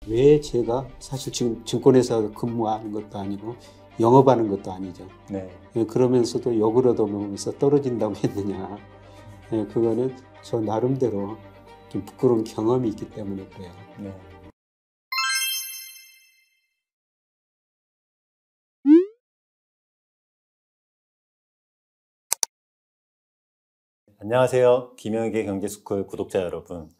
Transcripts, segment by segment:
왜 제가 사실 지금 증권회사 근무하는 것도 아니고 영업하는 것도 아니죠. 네. 그러면서도 욕을 얻어먹으면서 떨어진다고 했느냐. 그거는 저 나름대로 좀 부끄러운 경험이 있기 때문에 그래요. 네. 안녕하세요. 김영익의 경제스쿨 구독자 여러분.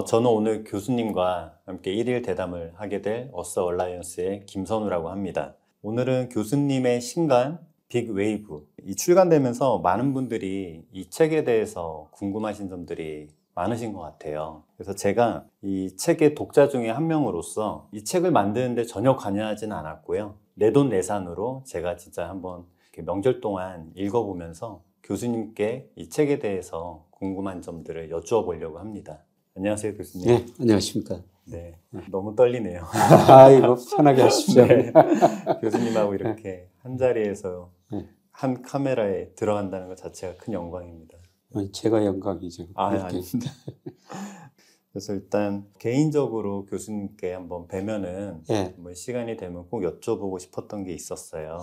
저는 오늘 교수님과 함께 1일 대담을 하게 될 어서 얼라이언스의 김선우라고 합니다. 오늘은 교수님의 신간 빅웨이브 이 출간되면서 많은 분들이 이 책에 대해서 궁금하신 점들이 많으신 것 같아요. 그래서 제가 이 책의 독자 중에 한 명으로서 이 책을 만드는데 전혀 관여하지는 않았고요. 내돈내산으로 제가 진짜 한번 명절 동안 읽어보면서 교수님께 이 책에 대해서 궁금한 점들을 여쭈어 보려고 합니다. 안녕하세요, 교수님. 네, 안녕하십니까. 네, 너무 떨리네요. 아이고, 편하게 하십시오. 네, 교수님하고 이렇게 한 자리에서 한 카메라에 들어간다는 것 자체가 큰 영광입니다. 제가 영광이죠. 아닙니다. 그래서 일단 개인적으로 교수님께 한번 뵈면은 뭐 시간이 되면 꼭 여쭤보고 싶었던 게 있었어요.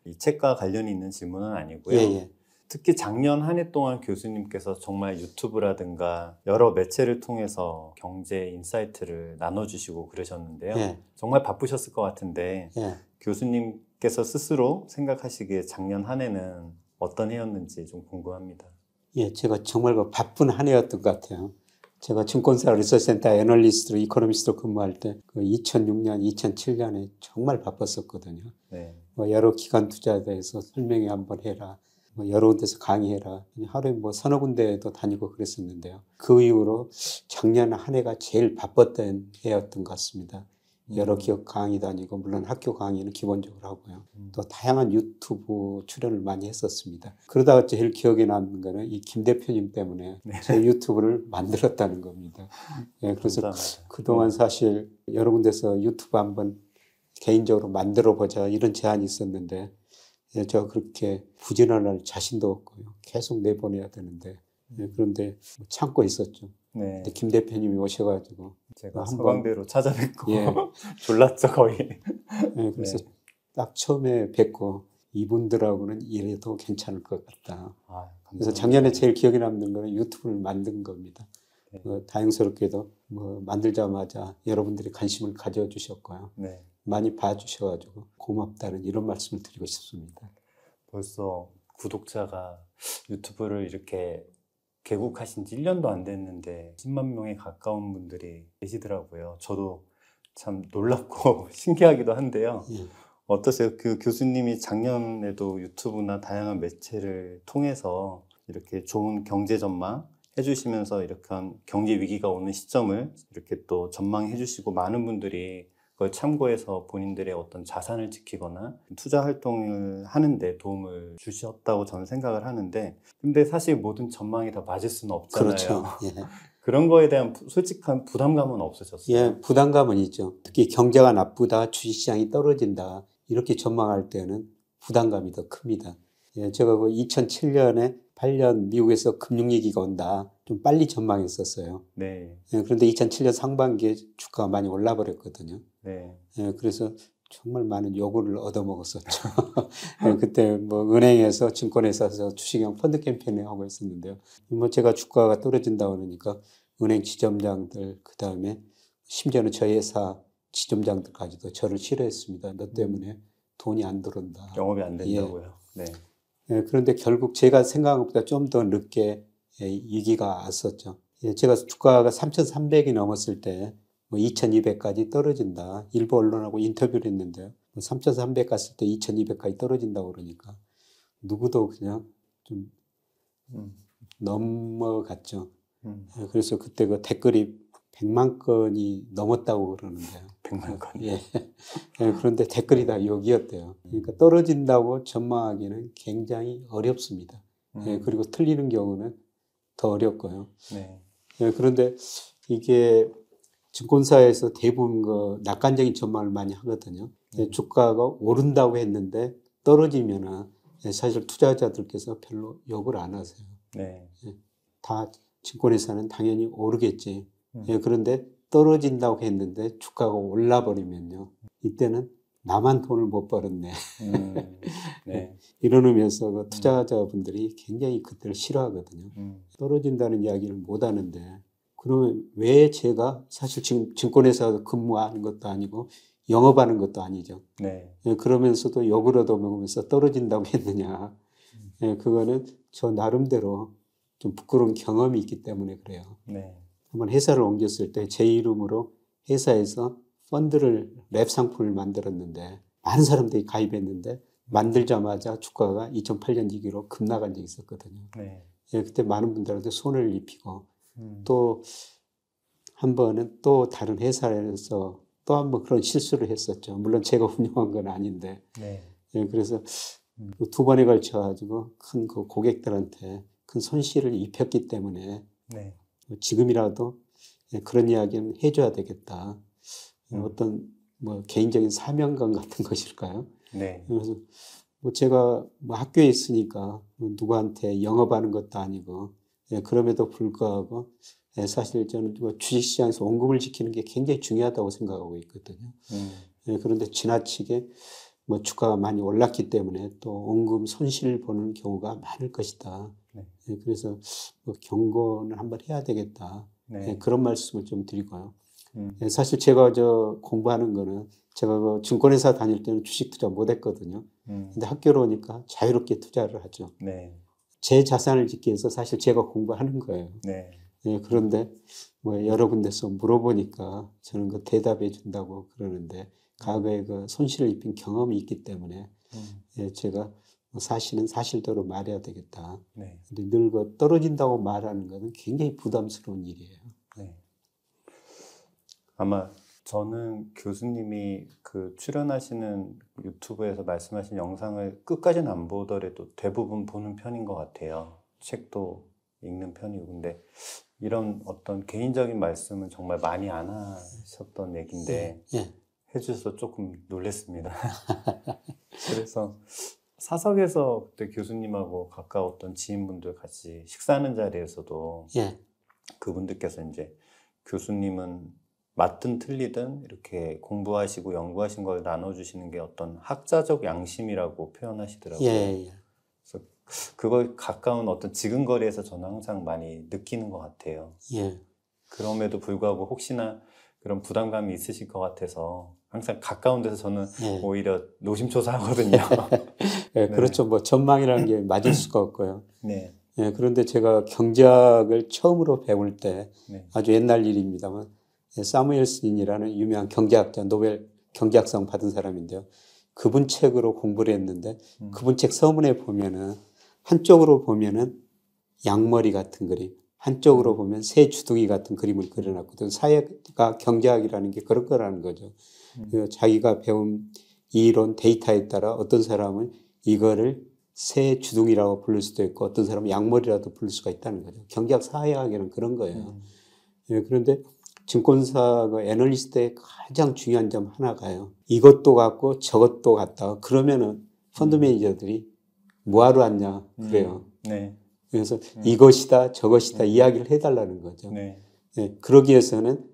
이 책과 관련이 있는 질문은 아니고요. 특히 작년 한 해 동안 교수님께서 정말 유튜브라든가 여러 매체를 통해서 경제 인사이트를 나눠주시고 그러셨는데요. 정말 바쁘셨을 것 같은데 교수님께서 스스로 생각하시기에 작년 한 해는 어떤 해였는지 좀 궁금합니다. 제가 정말 바쁜 한 해였던 것 같아요. 제가 증권사 리서치센터 애널리스트로 이코노미스트로 근무할 때 2006년, 2007년에 정말 바빴었거든요. 여러 기관 투자에 대해서 설명회 한번 해라. 여러 군데서 강의해라. 하루에 서너 군데도 다니고 그랬었는데요. 그 이후로 작년 한 해가 제일 바빴던 해였던 것 같습니다. 여러 기업 강의 다니고 물론 학교 강의는 기본적으로 하고요. 또 다양한 유튜브 출연을 많이 했었습니다. 그러다가 제일 기억에 남는 거는 이 김 대표님 때문에 제 유튜브를 만들었다는 겁니다. 그래서 감사합니다. 그동안 사실 여러 군데서 유튜브 한번 개인적으로 만들어 보자 이런 제안이 있었는데 저 그렇게 부진할 자신도 없고요. 계속 내보내야 되는데 그런데 참고 있었죠. 근데 김 대표님이 오셔가지고 제가 서강대로 찾아뵙고 졸랐죠 거의. 그래서 딱 처음에 뵙고 이분들하고는 이래도 괜찮을 것 같다. 그래서 작년에 제일 기억에 남는 거는 유튜브를 만든 겁니다. 다행스럽게도 만들자마자 여러분들이 관심을 가져주셨고요. 많이 봐주셔가지고 고맙다는 이런 말씀을 드리고 싶습니다. 벌써 구독자가 유튜브를 이렇게 개국하신 지 1년도 안 됐는데 10만 명에 가까운 분들이 계시더라고요. 저도 참 놀랍고 신기하기도 한데요. 어떠세요? 그 교수님이 작년에도 유튜브나 다양한 매체를 통해서 이렇게 좋은 경제 전망 해주시면서 이렇게 경제 위기가 오는 시점을 이렇게 또 전망해 주시고 많은 분들이 그걸 참고해서 본인들의 어떤 자산을 지키거나 투자 활동을 하는데 도움을 주셨다고 저는 생각을 하는데 근데 사실 모든 전망이 다 맞을 수는 없잖아요. 그렇죠. 그런 거에 대한 솔직한 부담감은 없으셨어요? 부담감은 있죠. 특히 경제가 나쁘다, 주식시장이 떨어진다 이렇게 전망할 때는 부담감이 더 큽니다. 제가 2007년에 8년 미국에서 금융위기가 온다. 좀 빨리 전망했었어요. 그런데 2007년 상반기에 주가가 많이 올라 버렸거든요. 그래서 정말 많은 요구를 얻어먹었었죠. 그때 은행에서 증권회사에서 주식형 펀드 캠페인을 하고 있었는데요. 제가 주가가 떨어진다고 그러니까 은행 지점장들 그다음에 심지어는 저희 회사 지점장들까지도 저를 싫어했습니다. 너 때문에 돈이 안 들어온다. 영업이 안 된다고요? 그런데 결국 제가 생각한 것보다 좀 더 늦게 위기가 왔었죠. 제가 주가가 3,300이 넘었을 때 2,200까지 떨어진다. 일부 언론하고 인터뷰를 했는데요. 3,300 갔을 때 2,200까지 떨어진다고 그러니까 누구도 그냥 좀 넘어갔죠. 그래서 그때 그 댓글이 100만 건이 넘었다고 그러는데요. 100만 건? 그런데 댓글이 다 욕이었대요. 그러니까 떨어진다고 전망하기는 굉장히 어렵습니다. 그리고 틀리는 경우는 더 어렵고요. 그런데 이게 증권사에서 대부분 낙관적인 전망을 많이 하거든요. 주가가 오른다고 했는데 떨어지면은 사실 투자자들께서 별로 욕을 안 하세요. 다 증권회사는 당연히 오르겠지. 그런데 떨어진다고 했는데 주가가 올라버리면요. 이때는 나만 돈을 못 벌었네. 네. 이러면서 그 투자자분들이 굉장히 그때를 싫어하거든요. 음. 떨어진다는 이야기를 못 하는데 그러면 왜 제가 사실 지금 증권회사에서 근무하는 것도 아니고 영업하는 것도 아니죠. 네. 그러면서도 욕을 얻어먹으면서 떨어진다고 했느냐. 그거는 저 나름대로 좀 부끄러운 경험이 있기 때문에 그래요. 네. 한번 회사를 옮겼을 때 제 이름으로 회사에서 펀드를 랩 상품을 만들었는데 많은 사람들이 가입했는데 만들자마자 주가가 2008년 이후로 급락한 적이 있었거든요. 네. 그때 많은 분들한테 손해를 입히고 음. 또 한 번은 또 다른 회사에서 또 한 번 그런 실수를 했었죠. 물론 제가 운영한 건 아닌데. 네. 그래서 두 번에 걸쳐 가지고 큰 그 고객들한테 큰 손실을 입혔기 때문에 네. 지금이라도 그런 이야기는 해줘야 되겠다. 어떤 뭐 개인적인 사명감 같은 것일까요? 네. 그래서 뭐 제가 뭐 학교에 있으니까 누구한테 영업하는 것도 아니고 그럼에도 불구하고 사실 저는 뭐 주식시장에서 원금을 지키는 게 굉장히 중요하다고 생각하고 있거든요. 그런데 지나치게 뭐 주가가 많이 올랐기 때문에 또 원금 손실을 보는 경우가 많을 것이다. 네. 그래서 뭐 경고는 한번 해야 되겠다. 네. 그런 말씀을 좀 드리고요. 사실 제가 공부하는 거는 제가 그 증권회사 다닐 때는 주식 투자 못 했거든요. 근데 학교로 오니까 자유롭게 투자를 하죠. 네. 제 자산을 짓기 위해서 사실 제가 공부하는 거예요. 네. 그런데 뭐 여러 군데서 물어보니까 저는 그 대답해 준다고 그러는데 과거에 그 손실을 입힌 경험이 있기 때문에 제가 사실은 사실대로 말해야 되겠다. 네. 근데 늘 그 떨어진다고 말하는 것은 굉장히 부담스러운 일이에요. 네. 아마 저는 교수님이 그 출연하시는 유튜브에서 말씀하신 영상을 끝까지는 안 보더라도 대부분 보는 편인 것 같아요. 책도 읽는 편이고. 근데 이런 어떤 개인적인 말씀은 정말 많이 안 하셨던 얘기인데 해주셔서 조금 놀랐습니다. 그래서 사석에서 그때 교수님하고 가까웠던 지인분들 같이 식사하는 자리에서도 그분들께서 이제 교수님은 맞든 틀리든 이렇게 공부하시고 연구하신 걸 나눠주시는 게 어떤 학자적 양심이라고 표현하시더라고요. 그래서 그거에 가까운 어떤 지근거리에서 저는 항상 많이 느끼는 것 같아요. 그럼에도 불구하고 혹시나 그런 부담감이 있으실 것 같아서 항상 가까운 데서 저는 오히려 노심초사하거든요. 그렇죠. 뭐 전망이라는 게 맞을 수가 없고요. 네. 그런데 제가 경제학을 처음으로 배울 때 네. 아주 옛날 일입니다만 사무엘슨이라는 유명한 경제학자, 노벨 경제학상 받은 사람인데요. 그분 책으로 공부를 했는데 그분 책 서문에 보면은 한쪽으로 보면은 양머리 같은 그림, 한쪽으로 보면 새 주둥이 같은 그림을 그려놨거든요. 사회가 경제학이라는 게 그럴 거라는 거죠. 자기가 배운 이론 데이터에 따라 어떤 사람은 이거를 새 주둥이라고 부를 수도 있고 어떤 사람은 양머리라도 부를 수가 있다는 거죠. 경제학 사회학에는 그런 거예요. 그런데 증권사 그 애널리스트의 가장 중요한 점 하나가요. 이것도 같고 저것도 같다. 그러면은 펀드 매니저들이 뭐하러 왔냐 그래요. 네. 그래서 이것이다 저것이다 이야기를 해달라는 거죠. 네. 그러기 위해서는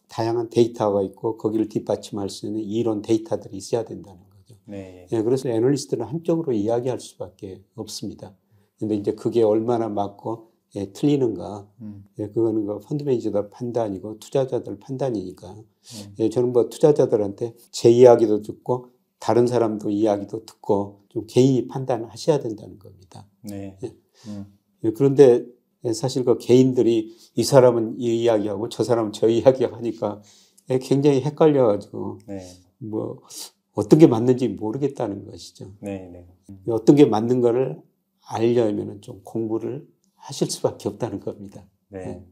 다양한 데이터가 있고 거기를 뒷받침할 수 있는 이론 데이터들이 있어야 된다는 거죠. 네. 그래서 애널리스트는 한쪽으로 이야기할 수밖에 없습니다. 근데 이제 그게 얼마나 맞고 틀리는가. 그거는 그 펀드 매니저들 판단이고 투자자들 판단이니까. 저는 뭐 투자자들한테 제 이야기도 듣고 다른 사람도 이야기도 듣고 좀 개인이 판단하셔야 된다는 겁니다. 네. 그런데 사실 그 개인들이 이 사람은 이 이야기하고 저 사람은 저 이야기하니까 굉장히 헷갈려가지고 뭐 어떤 게 맞는지 모르겠다는 것이죠. 어떤 게 맞는 거를 알려면 좀 공부를 하실 수밖에 없다는 겁니다. 네.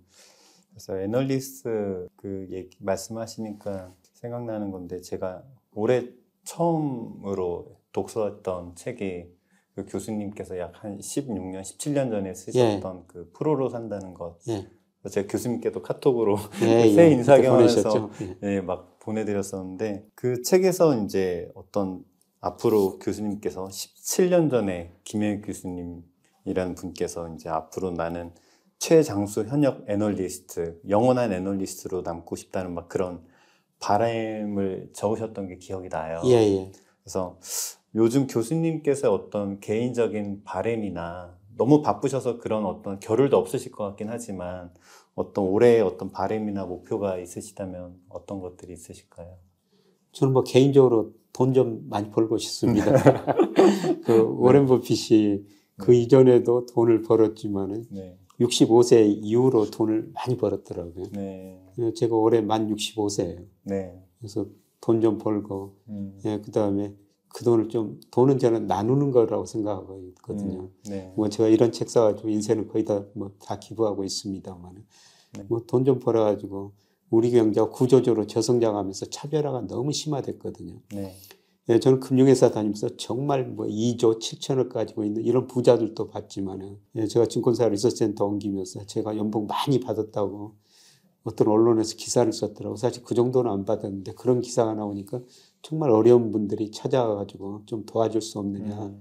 그래서 애널리스트 그 얘기 말씀하시니까 생각나는 건데 제가 올해 처음으로 독서했던 책이 그 교수님께서 약 한 16년, 17년 전에 쓰셨던 그 프로로 산다는 것. 제가 교수님께도 카톡으로 새 인사경에서 막 보내드렸었는데 그 책에서 이제 어떤 앞으로 교수님께서 17년 전에 김혜익 교수님이라는 분께서 이제 앞으로 나는 최장수 현역 애널리스트, 영원한 애널리스트로 남고 싶다는 막 그런 바람을 적으셨던 게 기억이 나요. 예, 예. 그래서 요즘 교수님께서 어떤 개인적인 바람이나 너무 바쁘셔서 그런 어떤 겨를도 없으실 것 같긴 하지만 어떤 올해의 어떤 바람이나 목표가 있으시다면 어떤 것들이 있으실까요? 저는 뭐 개인적으로 돈 좀 많이 벌고 싶습니다. 그 워렌 버핏이 그 네. 이전에도 돈을 벌었지만은 네. 65세 이후로 돈을 많이 벌었더라고요. 네. 제가 올해 만 65세예요. 네. 그래서 돈 좀 벌고, 예, 그 다음에 그 돈을 좀, 돈은 저는 나누는 거라고 생각하고 있거든요. 네. 뭐 제가 이런 책 사가지고 인생을 거의 다 뭐 다 기부하고 있습니다만, 네. 뭐 돈 좀 벌어가지고 우리 경제가 구조적으로 저성장하면서 차별화가 너무 심화됐거든요. 네. 예, 저는 금융회사 다니면서 정말 뭐 2조 7천억 가지고 있는 이런 부자들도 봤지만은, 예, 제가 증권사 리서치센터 옮기면서 제가 연봉 많이 받았다고 어떤 언론에서 기사를 썼더라고. 사실 그 정도는 안 받았는데 그런 기사가 나오니까 정말 어려운 분들이 찾아와가지고 좀 도와줄 수 없느냐.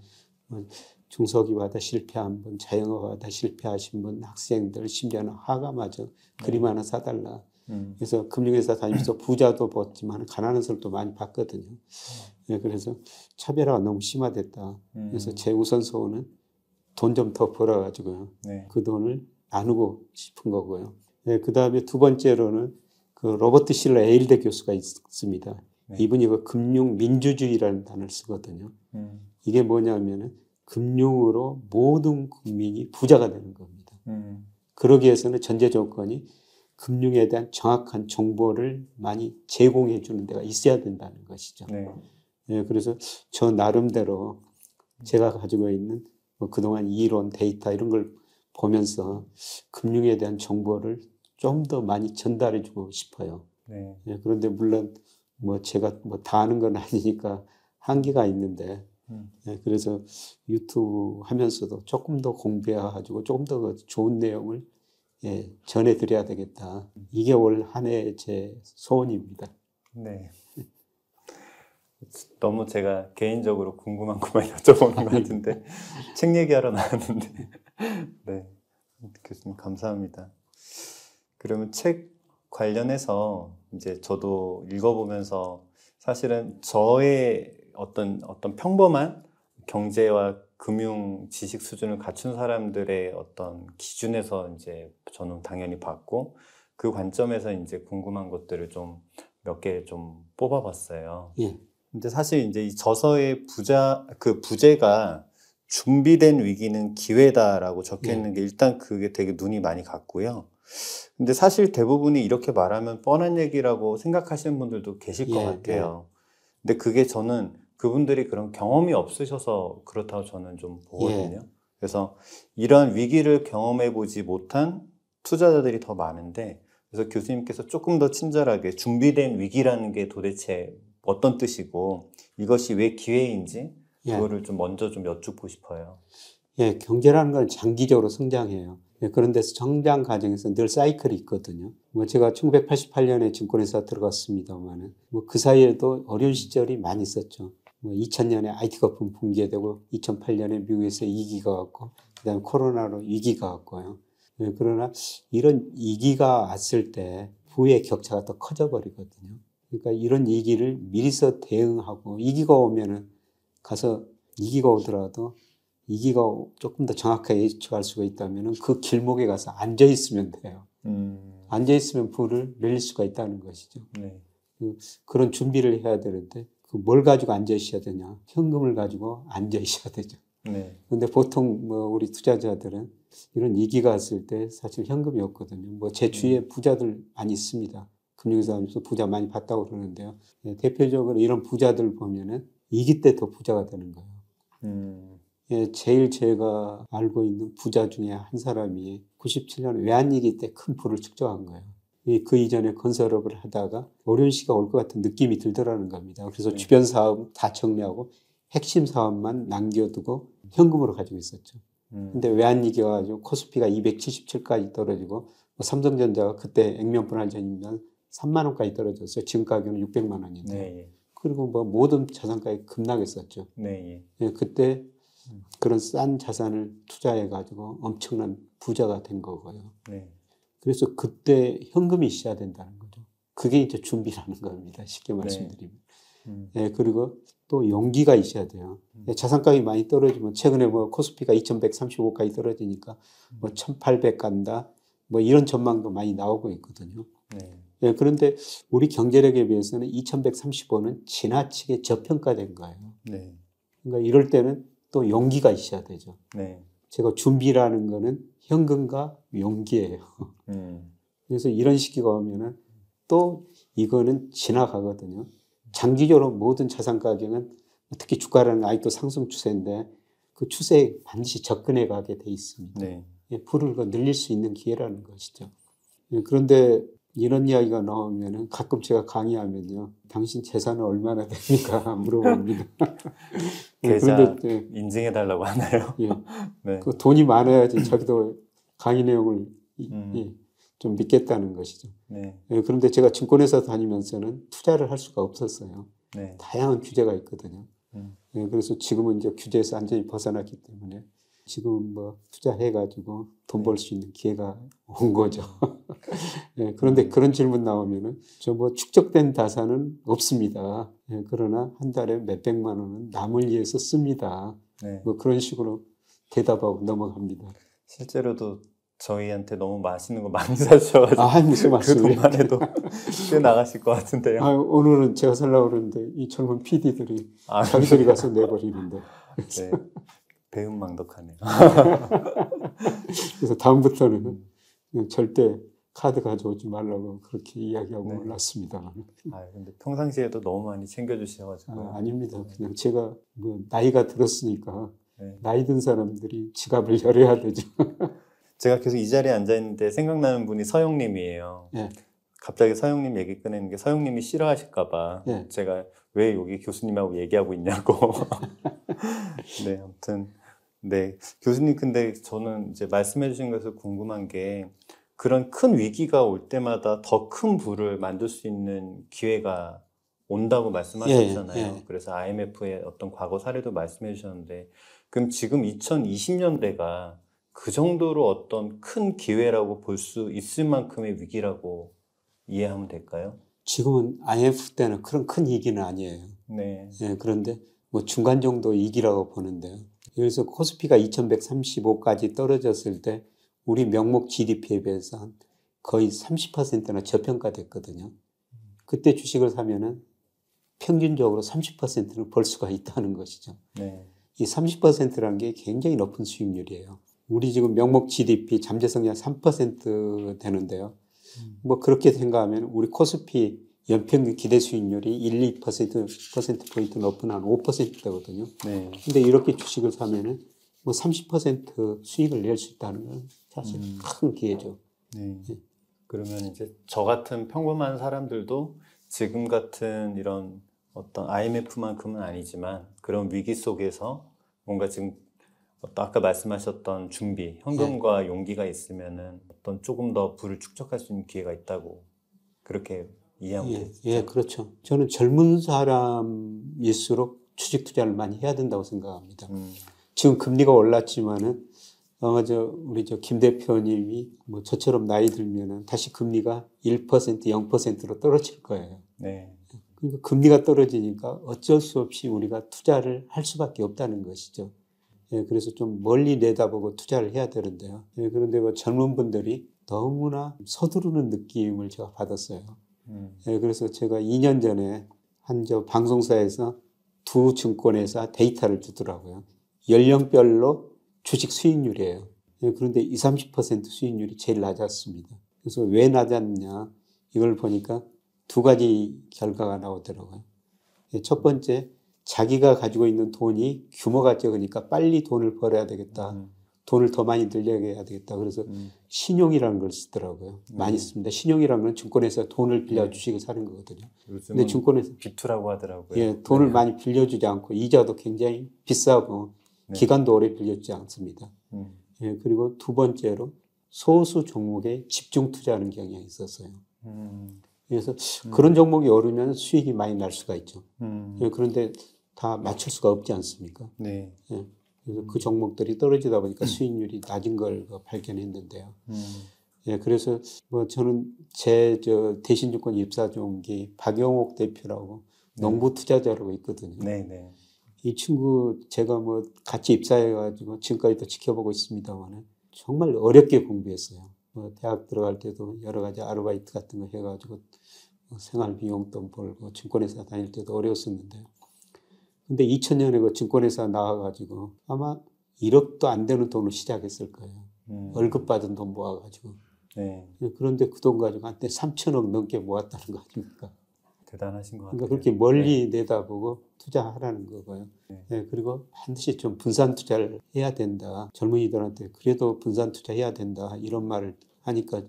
중소기업하다 실패한 분, 자영업하다 실패하신 분, 학생들, 심지어는 화가마저 그림 하나 사달라. 그래서 금융회사 다니면서 부자도 봤지만 가난한 사람도 많이 봤거든요. 예, 그래서 차별화가 너무 심화됐다. 그래서 제 우선소원은 돈 좀 더 벌어가지고요. 네. 그 돈을 나누고 싶은 거고요. 네, 그 다음에 두 번째로는 그 로버트 실러 에일대 교수가 있습니다. 네. 이분이 그 금융 민주주의라는 단어를 쓰거든요. 이게 뭐냐면은 금융으로 모든 국민이 부자가 되는 겁니다. 그러기 위해서는 전제 조건이 금융에 대한 정확한 정보를 많이 제공해 주는 데가 있어야 된다는 것이죠. 네. 예, 그래서 저 나름대로 제가 가지고 있는 뭐 그동안 이론, 데이터 이런 걸 보면서 금융에 대한 정보를 좀 더 많이 전달해 주고 싶어요. 네. 예, 그런데 물론 뭐 제가 뭐 다 아는 건 아니니까 한계가 있는데, 예, 그래서 유튜브 하면서도 조금 더 공부해가지고 조금 더 좋은 내용을, 예, 전해드려야 되겠다. 이게 올 한 해 제 소원입니다. 네. 너무 제가 개인적으로 궁금한 것만 여쭤보는 것 같은데 책 얘기하러 나왔는데 네. 교수님 감사합니다. 그러면 책 관련해서 이제 저도 읽어보면서 사실은 저의 어떤 평범한 경제와 금융 지식 수준을 갖춘 사람들의 어떤 기준에서 이제 저는 당연히 봤고 그 관점에서 이제 궁금한 것들을 좀 몇 개 좀 뽑아봤어요. 예, 근데 사실 이제 이 저서의 부제가 준비된 위기는 기회다라고 적혀 있는 게 일단 그게 되게 눈이 많이 갔고요. 근데 사실 대부분이 이렇게 말하면 뻔한 얘기라고 생각하시는 분들도 계실 것 예, 같아요. 근데 그게 저는 그분들이 그런 경험이 없으셔서 그렇다고 저는 좀 보거든요. 그래서 이런 위기를 경험해 보지 못한 투자자들이 더 많은데, 그래서 교수님께서 조금 더 친절하게 준비된 위기라는 게 도대체 어떤 뜻이고 이것이 왜 기회인지 그거를 좀 먼저 좀 여쭙고 싶어요. 예, 경제라는 건 장기적으로 성장해요. 예, 그런 데서 성장 과정에서 늘 사이클이 있거든요. 뭐 제가 1988년에 증권회사 들어갔습니다만은 뭐 그 사이에도 어려운 시절이 많이 있었죠. 뭐 2000년에 IT 거품 붕괴되고 2008년에 미국에서 위기가 왔고 그다음에 코로나로 위기가 왔고요. 예, 그러나 이런 위기가 왔을 때 부의 격차가 더 커져 버리거든요. 그러니까 이런 위기를 미리서 대응하고 위기가 오면은 가서 위기가 오더라도 위기가 조금 더 정확하게 예측할 수가 있다면 그 길목에 가서 앉아 있으면 돼요. 앉아 있으면 부를 늘릴 수가 있다는 것이죠. 네. 그런 준비를 해야 되는데 뭘 가지고 앉아 있어야 되냐? 현금을 가지고 앉아 있어야 되죠. 네. 근데 보통 뭐 우리 투자자들은 이런 위기가 왔을 때 사실 현금이 없거든요. 뭐 제 주위에 부자들 많이 있습니다. 금융회사에서 부자 많이 봤다고 그러는데요. 예, 대표적으로 이런 부자들 보면은 위기 때 더 부자가 되는 거예요. 예, 제일 제가 알고 있는 부자 중에 한 사람이 97년 외환위기 때 큰 부를 축적한 거예요. 그 이전에 건설업을 하다가 어려운 시기가 올 것 같은 느낌이 들더라는 겁니다. 그래서 주변 사업 다 정리하고 핵심 사업만 남겨두고 현금으로 가지고 있었죠. 근데 외환위기가 가지고 코스피가 277까지 떨어지고 뭐 삼성전자가 그때 액면분할전이면 3만 원까지 떨어졌어요. 지금 가격은 600만 원인데. 네. 그리고 뭐 모든 자산가액이 급락했었죠. 네. 예, 그때 그런 싼 자산을 투자해가지고 엄청난 부자가 된 거고요. 네. 그래서 그때 현금이 있어야 된다는 거죠. 그게 이제 준비라는 겁니다. 쉽게 네. 말씀드리면. 음. 예, 그리고 또 용기가 있어야 돼요. 자산가격이 많이 떨어지면 최근에 뭐 코스피가 2135까지 떨어지니까 뭐 1800 간다. 뭐 이런 전망도 많이 나오고 있거든요. 네. 예, 그런데 우리 경제력에 비해서는 2135는 지나치게 저평가된 거예요. 네. 그러니까 이럴 때는 또 용기가 있어야 되죠. 네. 제가 준비라는 거는 현금과 용기예요. 그래서 이런 시기가 오면은 또 이거는 지나가거든요. 장기적으로 모든 자산 가격은 특히 주가라는 아직도 상승 추세인데 그 추세에 반드시 접근해 가게 돼 있습니다. 네. 예, 불을 늘릴 수 있는 기회라는 것이죠. 예, 그런데 이런 이야기가 나오면은 가끔 제가 강의하면요. 당신 재산은 얼마나 됩니까? 물어봅니다. 예, 계좌 그런데 예, 인증해달라고 하나요? 예, 네. 그 돈이 많아야지 자기도 강의 내용을 음. 예, 좀 믿겠다는 것이죠. 네. 예, 그런데 제가 증권회사 다니면서는 투자를 할 수가 없었어요. 네. 다양한 규제가 있거든요. 음. 예, 그래서 지금은 이제 규제에서 완전히 벗어났기 때문에 지금 뭐 투자해가지고 돈 벌 수 있는 기회가 온 거죠. 예, 그런데 그런 질문 나오면은 저 뭐 축적된 자산은 없습니다. 예, 그러나 한 달에 몇백만 원은 남을 위해서 씁니다. 네. 뭐 그런 식으로 대답하고 넘어갑니다. 실제로도 저희한테 너무 맛있는 거 많이 사주셔가지고 아, 무슨 그 말씀이에요? 돈만 해도 꽤 나가실 것 같은데요. 아, 오늘은 제가 살라고 그러는데 이 젊은 PD들이 아, 자기들이 가서 내버리는데. 네. 배은망덕하네요. 그래서 다음부터는 절대 카드 가져오지 말라고 그렇게 이야기하고 네. 올랐습니다. 아, 근데 평상시에도 너무 많이 챙겨주셔가지고. 아, 아닙니다. 그냥 제가 뭐 나이가 들었으니까 네. 나이 든 사람들이 지갑을 열어야 되죠. 제가 계속 이 자리에 앉아있는데 생각나는 분이 서영님이에요. 예. 갑자기 서영님 얘기 꺼내는 게 서영님이 싫어하실까봐 예. 제가 왜 여기 교수님하고 얘기하고 있냐고. 네, 아무튼 네, 교수님 근데 저는 이제 말씀해 주신 것에서 궁금한 게 그런 큰 위기가 올 때마다 더 큰 부를 만들 수 있는 기회가 온다고 말씀하셨잖아요. 예, 예. 그래서 IMF의 어떤 과거 사례도 말씀해 주셨는데 그럼 지금 2020년대가 그 정도로 어떤 큰 기회라고 볼 수 있을 만큼의 위기라고 이해하면 될까요? 지금은 IMF 때는 그런 큰 위기는 아니에요. 네. 예, 그런데 뭐 중간 정도 위기라고 보는데요. 그래서 코스피가 2135까지 떨어졌을 때 우리 명목 GDP에 비해서 한 거의 30%나 저평가됐거든요. 그때 주식을 사면은 평균적으로 30%는 벌 수가 있다는 것이죠. 네. 이 30%라는 게 굉장히 높은 수익률이에요. 우리 지금 명목 GDP 잠재성장 3% 되는데요. 뭐 그렇게 생각하면 우리 코스피 연평균 기대 수익률이 1, 2%포인트 높은 한 5%거든요. 네. 근데 이렇게 주식을 사면은 뭐 30% 수익을 낼 수 있다는 건 사실 큰 기회죠. 네. 그러면 이제 저 같은 평범한 사람들도 지금 같은 이런 어떤 IMF만큼은 아니지만 그런 위기 속에서 뭔가 지금 어떤 아까 말씀하셨던 준비, 현금과 용기가 있으면은 어떤 조금 더 부를 축적할 수 있는 기회가 있다고 그렇게 이해하면 예, 되죠. 예, 그렇죠. 저는 젊은 사람일수록 주식 투자를 많이 해야 된다고 생각합니다. 지금 금리가 올랐지만은 아마 우리 김 대표님이 뭐 저처럼 나이 들면은 다시 금리가 1%, 0%로 떨어질 거예요. 네. 그러니까 금리가 떨어지니까 어쩔 수 없이 우리가 투자를 할 수밖에 없다는 것이죠. 예, 그래서 좀 멀리 내다보고 투자를 해야 되는데요. 예, 그런데 뭐 젊은 분들이 너무나 서두르는 느낌을 제가 받았어요. 예, 그래서 제가 2년 전에 한 방송사에서 두 증권회사 데이터를 주더라고요. 연령별로 주식 수익률이에요. 예, 그런데 20, 30% 수익률이 제일 낮았습니다. 그래서 왜 낮았냐 이걸 보니까 두 가지 결과가 나오더라고요. 예, 첫 번째, 자기가 가지고 있는 돈이 규모가 적으니까 빨리 돈을 벌어야 되겠다. 돈을 더 많이 늘려야 되겠다. 그래서 신용이라는 걸 쓰더라고요. 많이 씁니다. 신용이라는 건 증권에서 돈을 빌려 주식을 사는 거거든요. 요즘은 근데 증권에서 비투라고 하더라고요. 예, 돈을 네. 많이 빌려주지 않고 이자도 굉장히 비싸고 네. 기간도 오래 빌려주지 않습니다. 예, 그리고 두 번째로 소수 종목에 집중 투자하는 경향이 있었어요. 그래서 그런 종목이 오르면 수익이 많이 날 수가 있죠. 예, 그런데 다 맞출 수가 없지 않습니까? 네. 예. 그래서 그 종목들이 떨어지다 보니까 수익률이 낮은 걸 발견했는데요. 예, 그래서 뭐 저는 대신증권 입사 종기 박영옥 대표라고 농부 투자자라고 있거든요. 네. 이 친구 제가 뭐 같이 입사해가지고 지금까지도 지켜보고 있습니다만 정말 어렵게 공부했어요. 뭐 대학 들어갈 때도 여러 가지 아르바이트 같은 거 해가지고 생활 비용도 벌고 증권회사 다닐 때도 어려웠었는데요. 근데 2000년에 그 증권회사 나와가지고 아마 1억도 안 되는 돈을 시작했을 거예요. 월급 받은 돈 모아가지고. 네. 그런데 그 돈 가지고 한때 3천억 넘게 모았다는 거 아닙니까? 대단하신 것 같아요. 그러니까 그렇게 멀리 내다보고 투자하라는 거고요. 네, 그리고 반드시 좀 분산 투자를 해야 된다. 젊은이들한테 그래도 분산 투자해야 된다. 이런 말을 하니까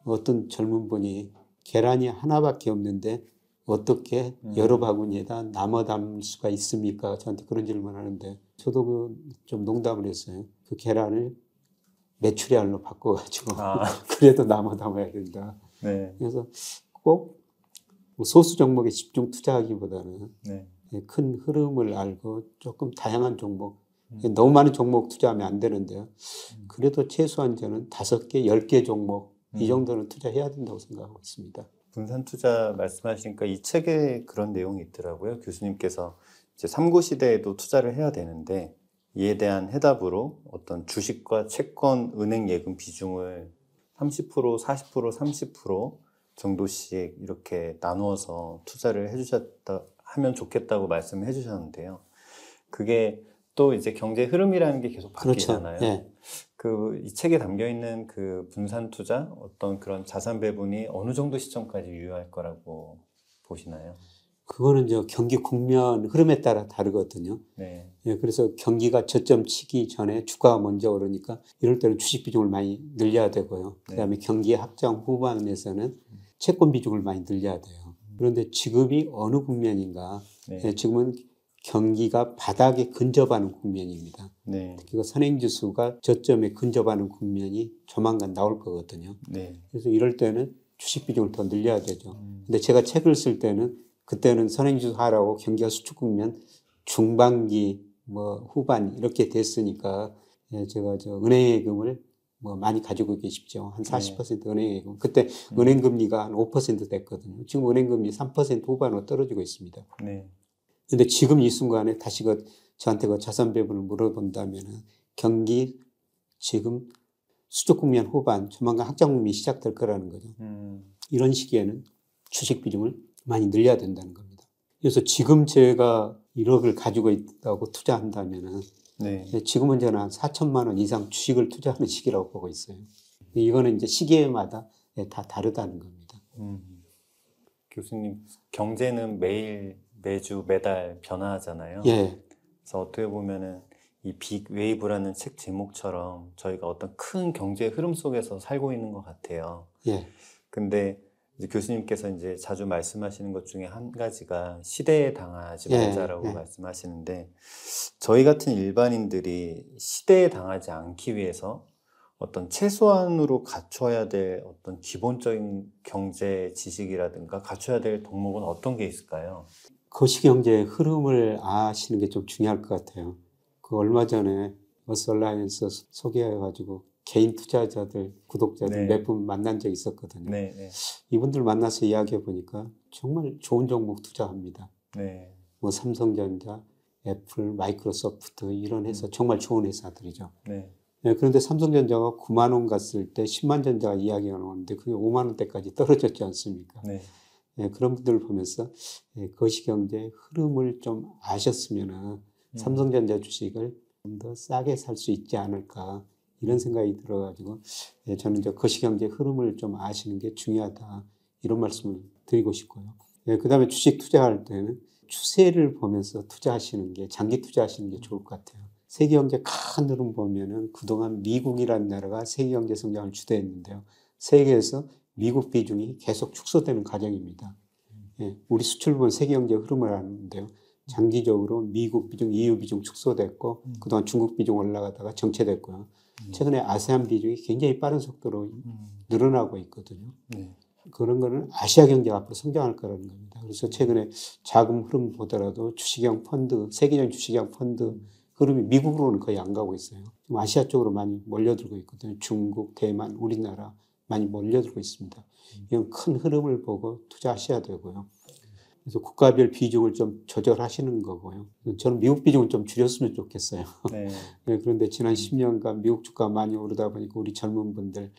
어떤 젊은 분이 계란이 하나밖에 없는데 어떻게 여러 바구니에다 남아 담을 수가 있습니까? 저한테 그런 질문하는데 저도 좀 농담을 했어요. 그 계란을 메추리알로 바꿔가지고 그래도 남아 담아야 된다. 네. 그래서 꼭 소수 종목에 집중 투자하기보다는 큰 흐름을 알고 조금 다양한 종목, 너무 많은 종목 투자하면 안 되는데요. 그래도 최소한 저는 5개, 10개 종목 이 정도는 투자해야 된다고 생각하고 있습니다. 분산 투자 말씀하시니까 이 책에 그런 내용이 있더라고요. 교수님께서 이제 3구 시대에도 투자를 해야 되는데 이에 대한 해답으로 어떤 주식과 채권, 은행 예금 비중을 30%, 40%, 30% 정도씩 이렇게 나누어서 투자를 해주셨다 하면 좋겠다고 말씀을 해주셨는데요. 그게 또 이제 경제 흐름이라는 게 계속 바뀌잖아요. 그렇죠. 네. 이 책에 담겨 있는 그 분산 투자, 어떤 그런 자산 배분이 어느 정도 시점까지 유효할 거라고 보시나요? 그거는 경기 국면 흐름에 따라 다르거든요. 네. 예, 그래서 경기가 저점 치기 전에 주가가 먼저 오르니까 이럴 때는 주식 비중을 많이 늘려야 되고요. 그다음에 경기 확장 후반에서는 채권 비중을 많이 늘려야 돼요. 그런데 지금이 어느 국면인가? 예, 지금은 경기가 바닥에 근접하는 국면입니다. 그리고 선행지수가 저점에 근접하는 국면이 조만간 나올 거거든요. 그래서 이럴 때는 주식 비중을 더 늘려야 되죠. 근데 제가 책을 쓸 때는 그때는 선행지수 하락하고 경기가 수축 국면 중반기 후반 이렇게 됐으니까 제가 은행예금을 많이 가지고 계십시오. 한 40% 은행예금. 그때 은행금리가 한 5% 됐거든요. 지금 은행금리 3% 후반으로 떨어지고 있습니다. 근데 지금 이 순간에 다시 저한테 자산 배분을 물어본다면은 경기 지금 수축 국면 후반 조만간 확장 국면이 시작될 거라는 거죠. 이런 시기에는 주식 비중을 많이 늘려야 된다는 겁니다. 그래서 지금 제가 1억을 가지고 있다고 투자한다면은 지금은 저는 한 4천만 원 이상 주식을 투자하는 시기라고 보고 있어요. 이거는 이제 시기마다 다 다르다는 겁니다. 교수님, 경제는 매주 매달 변화하잖아요. 그래서 어떻게 보면은 이 빅 웨이브라는 책 제목처럼 저희가 어떤 큰 경제 흐름 속에서 살고 있는 것 같아요. 근데 이제 교수님께서 이제 자주 말씀하시는 것 중에 한 가지가 시대에 당하지 말자라고 말씀하시는데 저희 같은 일반인들이 시대에 당하지 않기 위해서 어떤 최소한으로 갖춰야 될 어떤 기본적인 경제 지식이라든가 갖춰야 될 덕목은 어떤 게 있을까요? 거시경제의 흐름을 아시는 게 좀 중요할 것 같아요. 얼마 전에 어설라이언스 소개해가지고 개인 투자자들, 구독자들 몇 분 만난 적이 있었거든요. 이분들 만나서 이야기해 보니까 정말 좋은 종목 투자합니다. 삼성전자, 애플, 마이크로소프트 이런 회사 정말 좋은 회사들이죠. 그런데 삼성전자가 9만 원 갔을 때 10만 전자가 이야기가 나오는데 그게 5만 원대까지 떨어졌지 않습니까? 그런 분들을 보면서 거시경제의 흐름을 좀 아셨으면 삼성전자 주식을 좀 더 싸게 살 수 있지 않을까 이런 생각이 들어가지고 저는 이제 거시경제 흐름을 좀 아시는 게 중요하다 이런 말씀을 드리고 싶고요. 그 다음에 주식 투자할 때는 추세를 보면서 투자하시는 게 장기 투자하시는 게 좋을 것 같아요. 세계경제 큰 흐름 보면은 그동안 미국이라는 나라가 세계경제 성장을 주도했는데요. 세계에서 미국 비중이 계속 축소되는 과정입니다. 우리 수출 보면 세계경제 흐름을 하는데요. 장기적으로 미국 비중, EU 비중 축소됐고 그동안 중국 비중 올라가다가 정체됐고요. 최근에 아세안 비중이 굉장히 빠른 속도로 늘어나고 있거든요. 그런 거는 아시아 경제가 앞으로 성장할 거라는 겁니다. 그래서 최근에 자금 흐름 보더라도 주식형 펀드, 세계적인 주식형 펀드 흐름이 미국으로는 거의 안 가고 있어요. 지금 아시아 쪽으로 많이 몰려들고 있거든요. 중국, 대만, 우리나라 많이 몰려들고 있습니다. 이런 큰 흐름을 보고 투자하셔야 되고요. 그래서 국가별 비중을 좀 조절하시는 거고요. 저는 미국 비중을 좀 줄였으면 좋겠어요. 네. 네, 그런데 지난 10년간 미국 주가가 많이 오르다 보니까 우리 젊은 분들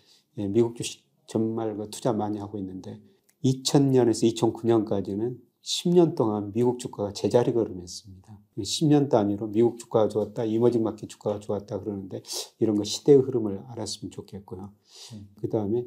미국 주식 정말 투자 많이 하고 있는데 2000년에서 2009년까지는 10년 동안 미국 주가가 제자리 걸음했습니다. 10년 단위로 미국 주가가 좋았다, 이머징 마켓 주가가 좋았다 그러는데 이런 거 시대의 흐름을 알았으면 좋겠고요. 그 다음에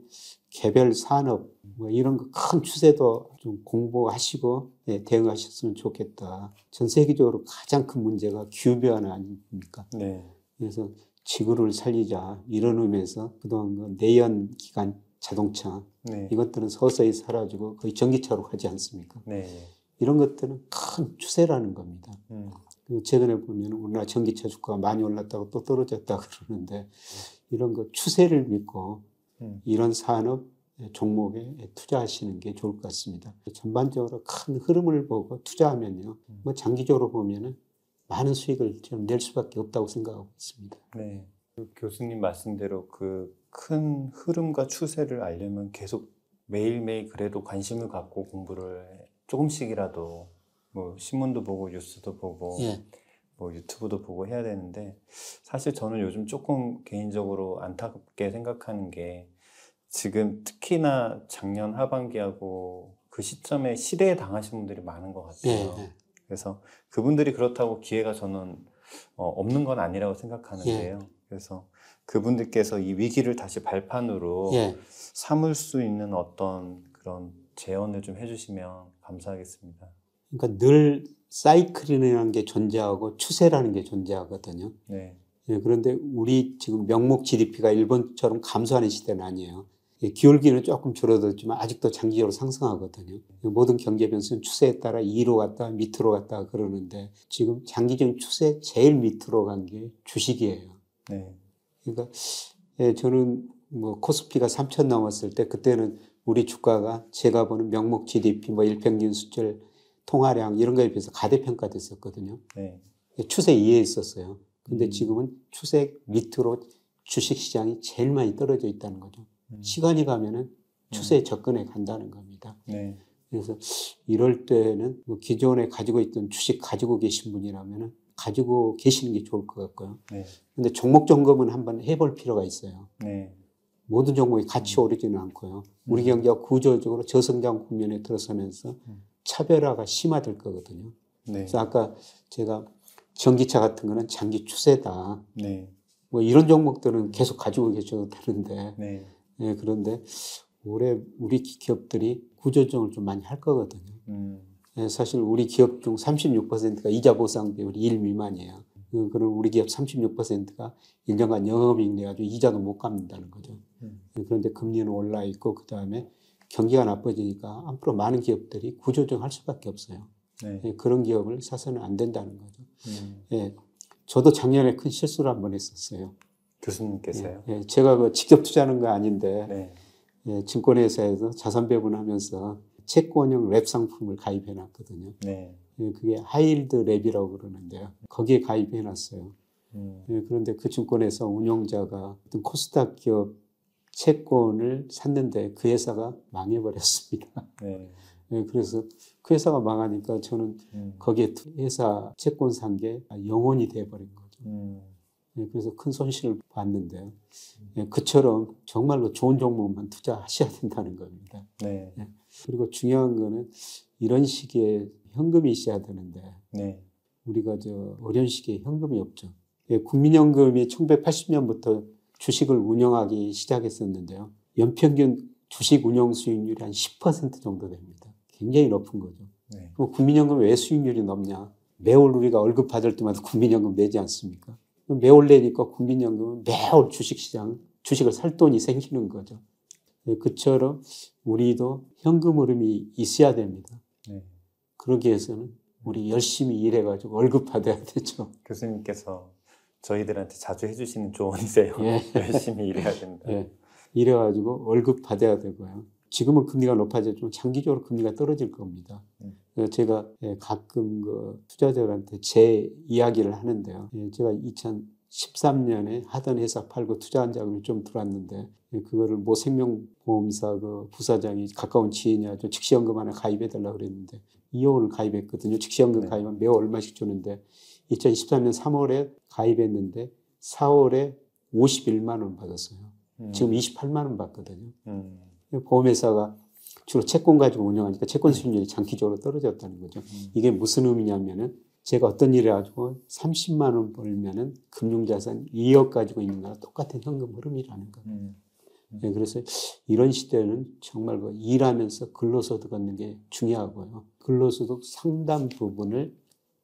개별 산업 뭐 이런 거 큰 추세도 좀 공부하시고 대응하셨으면 좋겠다. 전 세계적으로 가장 큰 문제가 기후변화 아닙니까? 네. 그래서 지구를 살리자 이런 의미에서 그동안 그 내연기관 자동차 네. 이것들은 서서히 사라지고 거의 전기차로 가지 않습니까? 네. 이런 것들은 큰 추세라는 겁니다. 그리고 최근에 보면 우리나라 전기차 주가가 많이 올랐다고 또 떨어졌다 그러는데 이런 거 추세를 믿고 이런 산업 종목에 투자하시는 게 좋을 것 같습니다. 전반적으로 큰 흐름을 보고 투자하면요, 뭐 장기적으로 보면은 많은 수익을 좀 낼 수밖에 없다고 생각하고 있습니다. 네. 그 교수님 말씀대로 그 큰 흐름과 추세를 알려면 계속 매일매일 그래도 관심을 갖고 공부를 조금씩이라도 뭐 신문도 보고 뉴스도 보고 예. 뭐 유튜브도 보고 해야 되는데 사실 저는 요즘 조금 개인적으로 안타깝게 생각하는 게 지금 특히나 작년 하반기하고 그 시점에 시대에 당하신 분들이 많은 것 같아요. 예. 그래서 그분들이 그렇다고 기회가 저는 없는 건 아니라고 생각하는데요. 그래서 그분들께서 이 위기를 다시 발판으로 삼을 수 있는 어떤 그런 제언을 좀 해주시면 감사하겠습니다. 그러니까 늘 사이클이라는 게 존재하고 추세라는 게 존재하거든요. 네. 그런데 우리 지금 명목 GDP가 일본처럼 감소하는 시대는 아니에요. 기울기는 조금 줄어들었지만 아직도 장기적으로 상승하거든요. 모든 경제 변수는 추세에 따라 2로 갔다 밑으로 갔다 그러는데 지금 장기적인 추세 제일 밑으로 간 게 주식이에요. 네. 그러니까 저는 뭐 코스피가 3,000 넘었을 때 그때는 우리 주가가 제가 보는 명목 GDP 뭐 일평균 수출 통화량 이런 거에 비해서 가대평가됐었거든요. 네. 추세 이해에 있었어요. 근데 지금은 추세 밑으로 주식시장이 제일 많이 떨어져 있다는 거죠. 시간이 가면은 추세에 접근해 간다는 겁니다. 네. 그래서 이럴 때는 뭐 기존에 가지고 있던 주식 가지고 계신 분이라면은 가지고 계시는 게 좋을 것 같고요. 네. 근데 종목 점검은 한번 해볼 필요가 있어요. 네. 모든 종목이 같이 오르지는 않고요. 우리 경제가 구조적으로 저성장 국면에 들어서면서 차별화가 심화될 거거든요. 네. 그래서 아까 제가 전기차 같은 거는 장기 추세다. 네. 뭐 이런 종목들은 계속 가지고 계셔도 되는데, 네. 그런데 올해 우리 기업들이 구조조정을 좀 많이 할 거거든요. 사실 우리 기업 중 36%가 이자 보상 비율이 1 미만이에요. 그럼 우리 기업 36%가 1년간 영업이익 내가지고 이자도 못 갚는다는 거죠. 그런데 금리는 올라 있고 그 다음에 경기가 나빠지니까 앞으로 많은 기업들이 구조조정 할 수밖에 없어요. 네. 그런 기업을 사서는 안 된다는 거죠. 저도 작년에 큰 실수를 한번 했었어요. 교수님께서요? 제가 직접 투자하는 거 아닌데 네. 증권회사에서 자산 배분하면서 채권형 랩 상품을 가입해 놨거든요. 네. 그게 하이힐드 랩이라고 그러는데요. 거기에 가입해 놨어요. 그런데 그 증권회사 운용자가 어떤 코스닥 기업 채권을 샀는데 그 회사가 망해버렸습니다. 네. 그래서 그 회사가 망하니까 저는 거기에 회사 채권 산 게 영원이 돼버린 거죠. 그래서 큰 손실을 봤는데요. 그처럼 정말로 좋은 종목만 투자하셔야 된다는 겁니다. 네. 그리고 중요한 거는 이런 시기에 현금이 있어야 되는데 네. 우리가 어려운 시기에 현금이 없죠. 국민연금이 1980년부터 주식을 운영하기 시작했었는데요. 연평균 주식 운영 수익률이 한 10% 정도 됩니다. 굉장히 높은 거죠. 네. 그럼 국민연금 왜 수익률이 높냐? 매월 우리가 월급 받을 때마다 국민연금 내지 않습니까? 매월 내니까 국민연금은 매월 주식을 살 돈이 생기는 거죠. 그처럼 우리도 현금 흐름이 있어야 됩니다. 네. 그러기 위해서는 우리 열심히 일해가지고 월급 받아야 되죠. 교수님께서 저희들한테 자주 해주시는 조언이세요. 열심히 일해야 된다. 이래가지고 월급 받아야 되고요. 지금은 금리가 높아졌지만 장기적으로 금리가 떨어질 겁니다. 제가 가끔 그 투자자들한테 제 이야기를 하는데요. 제가 2013년에 하던 회사 팔고 투자한 자금이 좀 들어왔는데 그거를 모 생명보험사 그 부사장이 가까운 지인이 아주 즉시연금 하나 가입해달라고 그랬는데 2억을 가입했거든요. 즉시연금 네. 가입하면 매월 얼마씩 주는데 2013년 3월에 가입했는데 4월에 51만 원 받았어요. 지금 28만 원 받거든요. 보험회사가 주로 채권 가지고 운영하니까 채권 수익률이 장기적으로 떨어졌다는 거죠. 이게 무슨 의미냐면은 제가 어떤 일을 가지고 30만 원 벌면은 금융자산 2억 가지고 있는 거랑 똑같은 현금 흐름이라는 거예요. 그래서 이런 시대는 정말 그 일하면서 근로소득 얻는 게 중요하고요. 근로소득 상당 부분을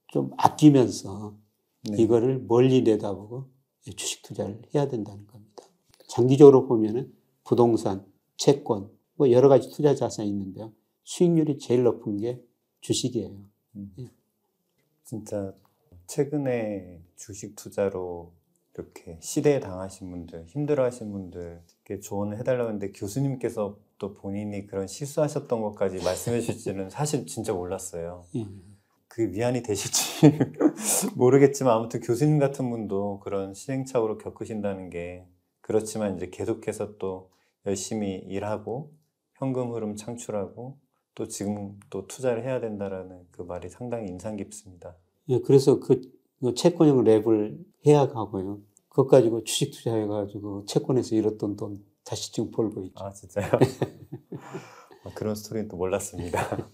좀 아끼면서 네. 이거를 멀리 내다보고 주식 투자를 해야 된다는 겁니다. 장기적으로 보면은 부동산, 채권, 뭐 여러 가지 투자 자산이 있는데요. 수익률이 제일 높은 게 주식이에요. 진짜 최근에 주식 투자로 이렇게 시대에 당하신 분들, 힘들어하신 분들께 조언을 해달라고 했는데 교수님께서 또 본인이 그런 실수하셨던 것까지 말씀해 주실지는 사실 진짜 몰랐어요. 그 위안이 되실지 모르겠지만 아무튼 교수님 같은 분도 그런 시행착오를 겪으신다는 게 그렇지만 이제 계속해서 또 열심히 일하고 현금 흐름 창출하고 또 지금 또 투자를 해야 된다라는 그 말이 상당히 인상 깊습니다. 그래서 그 채권형 랩을 해야 하고요. 그것 가지고 주식 투자해가지고 채권에서 잃었던 돈 다시 지금 벌고 있죠. 아, 진짜요? 그런 스토리는 또 몰랐습니다.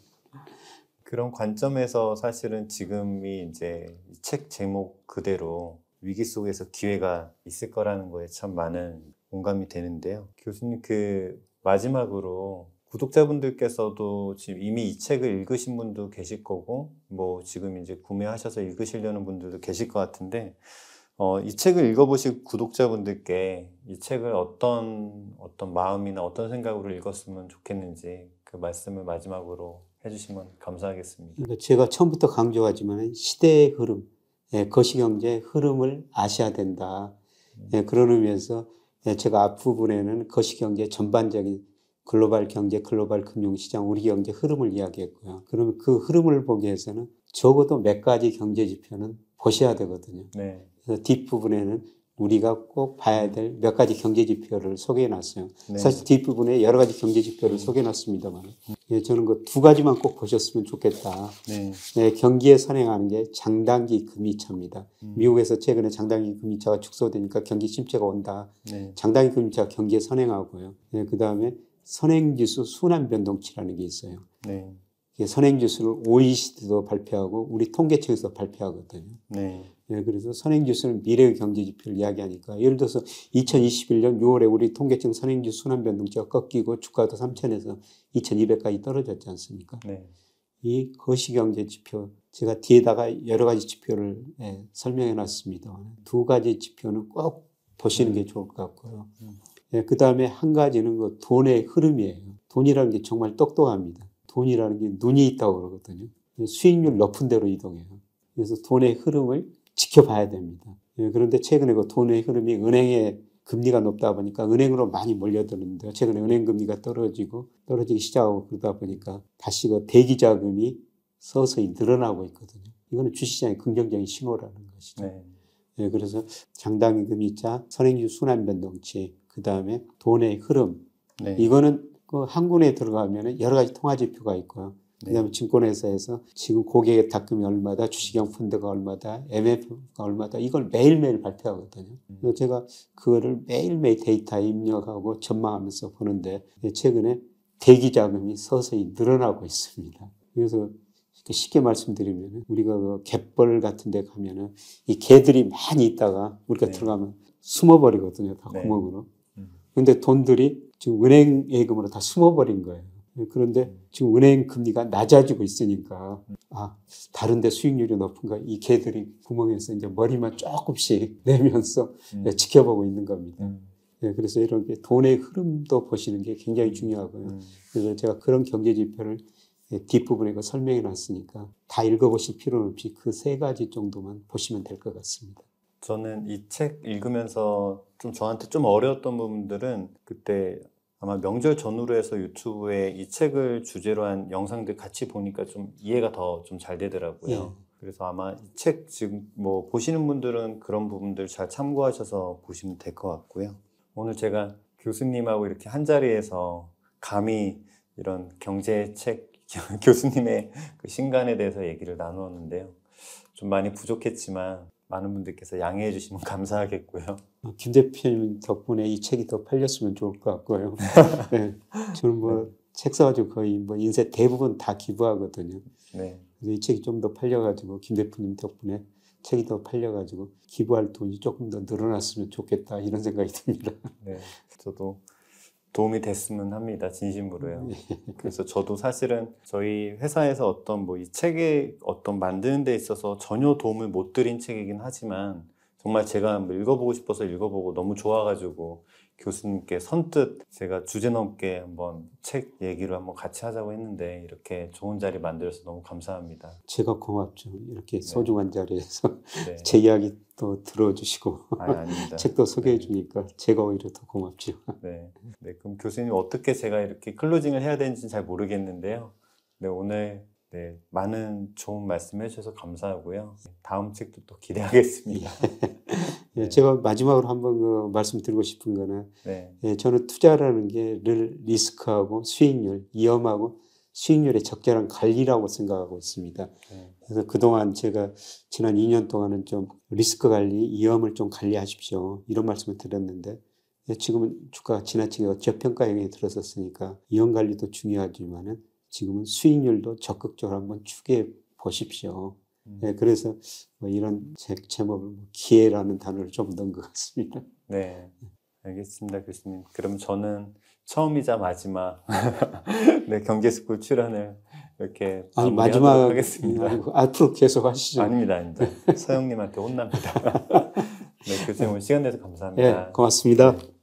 그런 관점에서 사실은 지금이 이제 책 제목 그대로 위기 속에서 기회가 있을 거라는 거에 참 많은 공감이 되는데요. 교수님 그 마지막으로 구독자분들께서도 지금 이미 이 책을 읽으신 분도 계실 거고 뭐 지금 이제 구매하셔서 읽으시려는 분들도 계실 것 같은데 이 책을 읽어보실 구독자분들께 이 책을 어떤 마음이나 어떤 생각으로 읽었으면 좋겠는지 그 말씀을 마지막으로 해주시면 감사하겠습니다. 그러니까 제가 처음부터 강조하지만 시대의 흐름, 거시경제의 흐름을 아셔야 된다. 그런 의미에서 제가 앞부분에는 거시경제 전반적인 글로벌 경제, 글로벌 금융시장, 우리 경제 흐름을 이야기했고요. 그러면 그 흐름을 보기 위해서는 적어도 몇 가지 경제 지표는 보셔야 되거든요. 네. 그래서 뒷부분에는 우리가 꼭 봐야 될 몇 가지 경제 지표를 소개해 놨어요. 네. 사실 뒷부분에 여러 가지 경제 지표를 소개해 놨습니다만 저는 그 두 가지만 꼭 보셨으면 좋겠다. 네. 경기에 선행하는 게 장단기 금리차입니다. 미국에서 최근에 장단기 금리차가 축소되니까 경기 침체가 온다. 네. 장단기 금리차가 경기에 선행하고요. 그 다음에 선행지수 순환변동치라는 게 있어요. 네. 선행지수를 OECD도 발표하고 우리 통계청에서 발표하거든요. 네. 그래서 선행지수는 미래의 경제지표를 이야기하니까 예를 들어서 2021년 6월에 우리 통계청 선행지수 순환변동치가 꺾이고 주가도 3,000에서 2,200까지 떨어졌지 않습니까? 네. 이 거시경제지표 제가 뒤에다가 여러 가지 지표를 설명해 놨습니다. 두 가지 지표는 꼭 보시는 게 좋을 것 같고요. 그 다음에 한 가지는 그 돈의 흐름이에요. 돈이라는 게 정말 똑똑합니다. 돈이라는 게 눈이 있다고 그러거든요. 수익률 높은 데로 이동해요. 그래서 돈의 흐름을 지켜봐야 됩니다. 그런데 최근에 그 돈의 흐름이 은행의 금리가 높다 보니까 은행으로 많이 몰려드는데 최근에 은행 금리가 떨어지기 시작하고 그러다 보니까 다시 그 대기 자금이 서서히 늘어나고 있거든요. 이거는 주식시장의 긍정적인 신호라는 것이죠. 네. 그래서 장단기 금리차, 선행지수 순환변동치, 그 다음에 돈의 흐름. 네. 이거는 그 한 군에 들어가면 여러 가지 통화지표가 있고요. 그 다음에 증권회사에서 지금 고객의 납금이 얼마다, 주식형 펀드가 얼마다, MF가 얼마다, 이걸 매일매일 발표하거든요. 그래서 제가 그거를 매일매일 데이터에 입력하고 전망하면서 보는데 최근에 대기 자금이 서서히 늘어나고 있습니다. 그래서 쉽게 말씀드리면 우리가 그 갯벌 같은 데 가면은 이 개들이 많이 있다가 우리가 들어가면 숨어버리거든요. 다 구멍으로. 그런데 돈들이 지금 은행 예금으로 다 숨어버린 거예요. 그런데 지금 은행 금리가 낮아지고 있으니까 다른 데 수익률이 높은가 이 개들이 구멍에서 이제 머리만 조금씩 내면서 지켜보고 있는 겁니다. 그래서 이런 게 돈의 흐름도 보시는 게 굉장히 중요하고요. 그래서 제가 그런 경제 지표를 뒷부분에 설명해 놨으니까 다 읽어보실 필요는 없이 그 세 가지 정도만 보시면 될 것 같습니다. 저는 이 책 읽으면서 좀 저한테 좀 어려웠던 부분들은 그때 아마 명절 전후로 해서 유튜브에 이 책을 주제로 한 영상들 같이 보니까 좀 이해가 더 좀 잘 되더라고요. 예. 그래서 아마 이 책 지금 뭐 보시는 분들은 그런 부분들 잘 참고하셔서 보시면 될 것 같고요. 오늘 제가 교수님하고 이렇게 한 자리에서 감히 이런 경제책 교수님의 그 신간에 대해서 얘기를 나누었는데요. 좀 많이 부족했지만 많은 분들께서 양해해 주시면 감사하겠고요. 김 대표님 덕분에 이 책이 더 팔렸으면 좋을 것 같고요. 네. 저는 뭐 책 사가지고 거의 뭐 인쇄 대부분 다 기부하거든요. 네. 그래서 이 책이 좀 더 팔려가지고 김 대표님 덕분에 책이 더 팔려가지고 기부할 돈이 조금 더 늘어났으면 좋겠다 이런 생각이 듭니다. 네. 저도 도움이 됐으면 합니다. 진심으로요. 그래서 저도 사실은 저희 회사에서 어떤 뭐 이 책에 어떤 만드는 데 있어서 전혀 도움을 못 드린 책이긴 하지만 정말 제가 뭐 읽어보고 싶어서 읽어보고 너무 좋아가지고 교수님께 선뜻 제가 주제 넘게 한번 책 얘기를 한번 같이 하자고 했는데 이렇게 좋은 자리 만들어서 너무 감사합니다. 제가 고맙죠. 이렇게 소중한 자리에서 네. 제 이야기 또 들어주시고 아닙니다. 책도 소개해 주니까 제가 오히려 더 고맙죠. 네. 네. 그럼 교수님 어떻게 제가 이렇게 클로징을 해야 되는지 잘 모르겠는데요. 네, 오늘 네, 많은 좋은 말씀 해주셔서 감사하고요. 다음 책도 또 기대하겠습니다. 예, 제가 마지막으로 한번 그 말씀드리고 싶은 거는 네. 예, 저는 투자라는 게 늘 리스크하고 수익률, 위험하고 수익률의 적절한 관리라고 생각하고 있습니다. 네. 그래서 그동안 제가 지난 2년 동안은 좀 리스크 관리, 위험을 좀 관리하십시오. 이런 말씀을 드렸는데 예, 지금은 주가가 지나치게 저평가형에 들어섰으니까 위험 관리도 중요하지만은 지금은 수익률도 적극적으로 한번 추구해 보십시오. 예, 그래서 뭐 이런 책 제목을 기회라는 단어를 좀 넣은 것 같습니다. 네. 알겠습니다, 교수님. 그럼 저는 처음이자 마지막 네, 경제스쿨 출연을 이렇게 아니, 마무리하도록 마지막 하겠습니다. 아니고 앞으로 계속 하시죠. 아닙니다. 서영님한테 혼납니다. 네, 교수님 오늘 시간 내서 감사합니다. 예, 고맙습니다. 네.